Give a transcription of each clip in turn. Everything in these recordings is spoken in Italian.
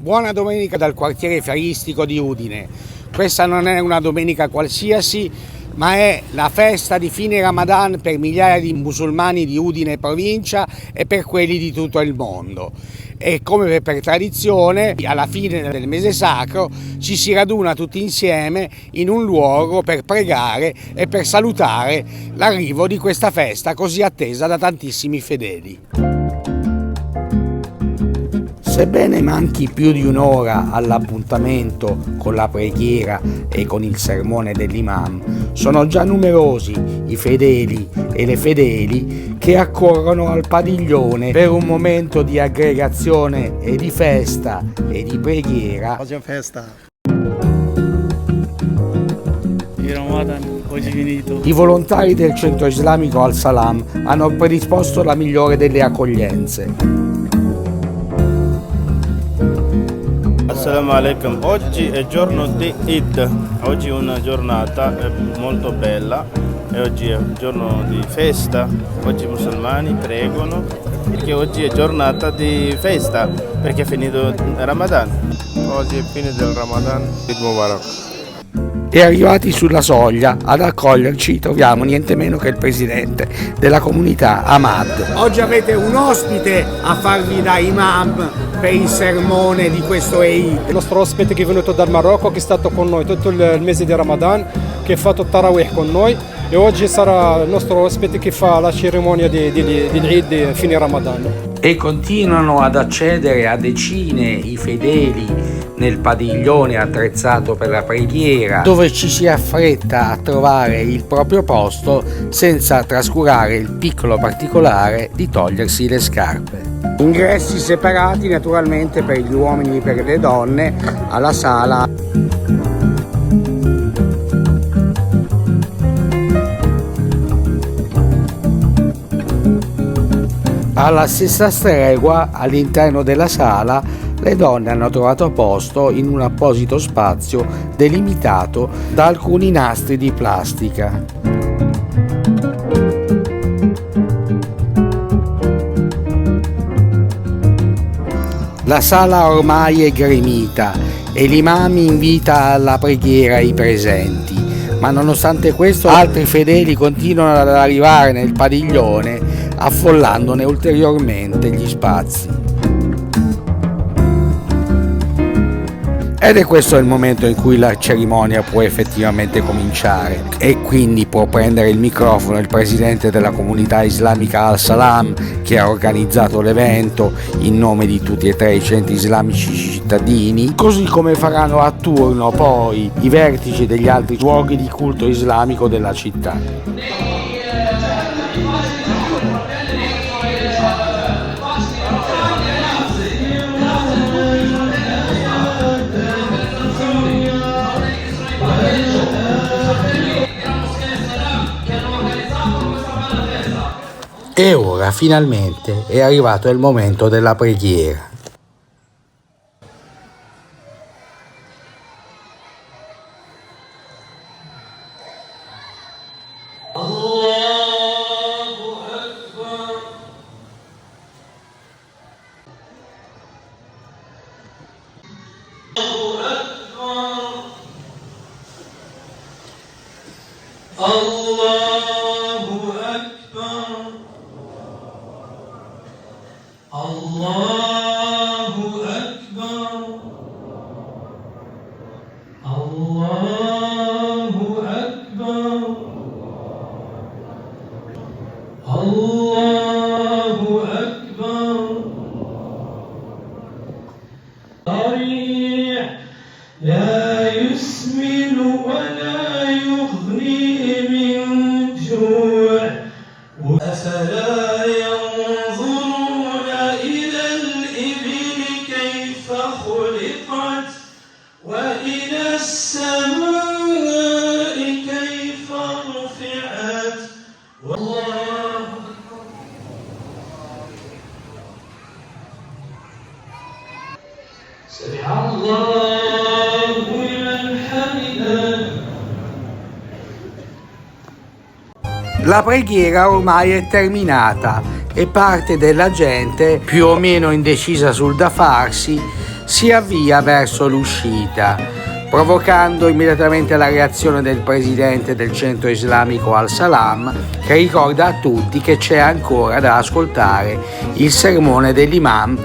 Buona domenica dal quartiere fieristico di Udine. Questa non è una domenica qualsiasi, ma è la festa di fine Ramadan per migliaia di musulmani di Udine provincia e per quelli di tutto il mondo. E come per tradizione, alla fine del mese sacro ci si raduna tutti insieme in un luogo per pregare e per salutare l'arrivo di questa festa così attesa da tantissimi fedeli. Sebbene manchi più di un'ora all'appuntamento con la preghiera e con il sermone dell'imam, sono già numerosi i fedeli e le fedeli che accorrono al padiglione per un momento di aggregazione e di festa e di preghiera. Oggi è festa. Oggi finito. I volontari del centro islamico Al-Salam hanno predisposto la migliore delle accoglienze. Assalamu alaikum, oggi è giorno di Eid, oggi è una giornata molto bella e oggi è un giorno di festa, oggi i musulmani pregano perché oggi è giornata di festa perché è finito il Ramadan. Oggi è fine del Ramadan, Eid Mubarak. E arrivati sulla soglia ad accoglierci troviamo niente meno che il presidente della comunità, Ahmad. Oggi avete un ospite a farvi da imam per il sermone di questo Eid. Il nostro ospite che è venuto dal Marocco, che è stato con noi tutto il mese di Ramadan, che ha fatto Tarawih con noi, e oggi sarà il nostro ospite che fa la cerimonia dell'Eid di fine Ramadan. E continuano ad accedere a decine i fedeli nel padiglione attrezzato per la preghiera, dove ci si affretta a trovare il proprio posto senza trascurare il piccolo particolare di togliersi le scarpe. Ingressi separati naturalmente per gli uomini e per le donne alla sala. Alla stessa stregua, all'interno della sala, le donne hanno trovato posto in un apposito spazio delimitato da alcuni nastri di plastica. La sala ormai è gremita e l'imam invita alla preghiera i presenti, ma nonostante questo altri fedeli continuano ad arrivare nel padiglione affollandone ulteriormente gli spazi. Ed è questo il momento in cui la cerimonia può effettivamente cominciare e quindi può prendere il microfono il presidente della comunità islamica Al-Salam, che ha organizzato l'evento in nome di tutti e tre i centri islamici cittadini, così come faranno a turno poi i vertici degli altri luoghi di culto islamico della città. E ora finalmente è arrivato il momento della preghiera. La preghiera ormai è terminata e parte della gente, più o meno indecisa sul da farsi, si avvia verso l'uscita, provocando immediatamente la reazione del presidente del centro islamico Al-Salam, che ricorda a tutti che c'è ancora da ascoltare il sermone dell'imam.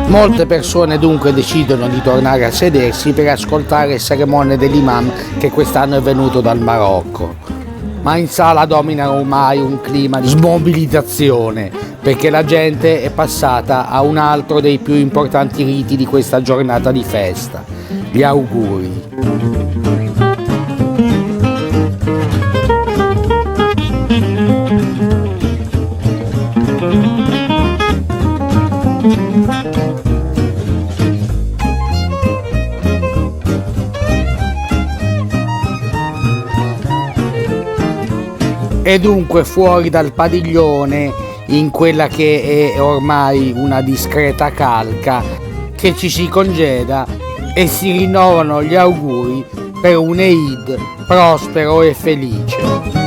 Molte persone dunque decidono di tornare a sedersi per ascoltare il sermone dell'imam che quest'anno è venuto dal Marocco. Ma in sala domina ormai un clima di smobilizzazione, perché la gente è passata a un altro dei più importanti riti di questa giornata di festa, gli auguri. E dunque fuori dal padiglione, in quella che è ormai una discreta calca, che ci si congeda e si rinnovano gli auguri per un Eid prospero e felice.